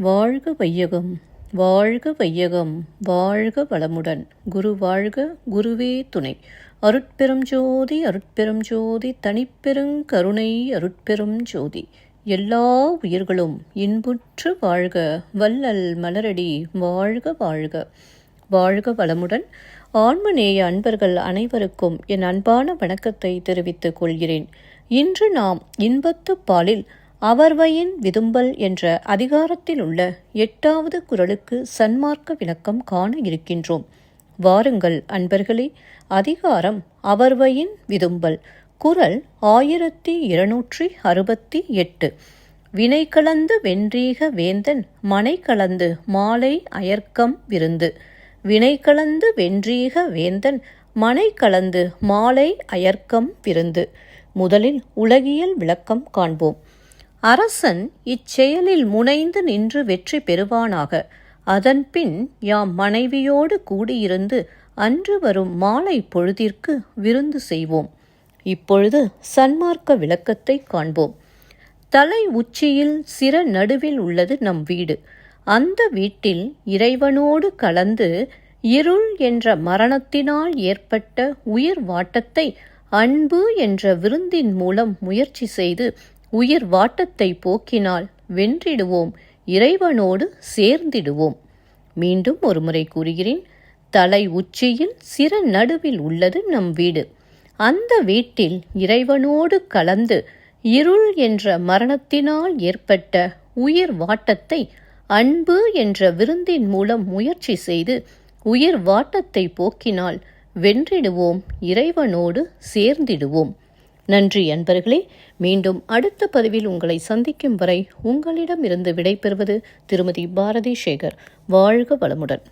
வாழ்க வையகம், வாழ்க வையகம், வாழ்க வளமுடன். குரு வாழ்க, குருவே துணை. அருட்பெரும் ஜோதி, அருட்பெரும் ஜோதி, தனிப்பெருங் கருணை, அருட்பெரும் ஜோதி. எல்லா உயிர்களும் இன்புற்று வாழ்க, வள்ளல் மலரடி வாழ்க வாழ்க. வாழ்க வளமுடன். ஆன்மநேய அன்பர்கள் அனைவருக்கும் என் அன்பான வணக்கத்தை தெரிவித்துக் கொள்கிறேன். இன்று நாம் இன்பத்து பாலில் அவர்வையின் விதும்பல் என்ற அதிகாரத்தில் உள்ள 8வது குறளுக்கு சன்மார்க்க விளக்கம் காண இருக்கின்றோம். வாருங்கள் அன்பர்களே. அதிகாரம் அவர்வையின் விதும்பல். குறள் 1268. வினை கலந்து வென்றீக வேந்தன் மனை கலந்து மாலை அயர்க்கம் விருந்து. வினை கலந்து வென்றீக வேந்தன் மனை கலந்து மாலை அயர்க்கம் விருந்து. முதலில் உலகியல் விளக்கம் காண்போம். அரசன் இச்செயலில் முனைந்து நின்று வெற்றி பெறுவானாக. அதன்பின் யாம் மனைவியோடு கூடியிருந்து அன்று வரும் மாலை பொழுதிற்கு விருந்து செய்வோம். இப்பொழுது சன்மார்க்க விளக்கத்தை காண்போம். தலை உச்சியில் சிர நடுவில் உள்ளது நம் வீடு. அந்த வீட்டில் இறைவனோடு கலந்து இருள் என்ற மரணத்தினால் ஏற்பட்ட உயிர் வாட்டத்தை அன்பு என்ற விருந்தின் மூலம் முயற்சி செய்து உயிர் வாட்டத்தை போக்கினால் வென்றிடுவோம், இறைவனோடு சேர்ந்திடுவோம். மீண்டும் ஒருமுறை கூறுகிறேன். தலை உச்சியில் சிர நடுவில் உள்ளது நம் வீடு. அந்த வீட்டில் இறைவனோடு கலந்து இருள் என்ற மரணத்தினால் ஏற்பட்ட உயிர் வாட்டத்தை அன்பு என்ற விருந்தின் மூலம் முயற்சி செய்து உயிர் வாட்டத்தை போக்கினால் வென்றிடுவோம், இறைவனோடு சேர்ந்திடுவோம். நன்றி அன்பர்களே. மீண்டும் அடுத்த பதிவில் உங்களை சந்திக்கும் வரை உங்களிடமிருந்து விடைபெறுவது திருமதி பாரதி சேகர். வாழ்க வளமுடன்.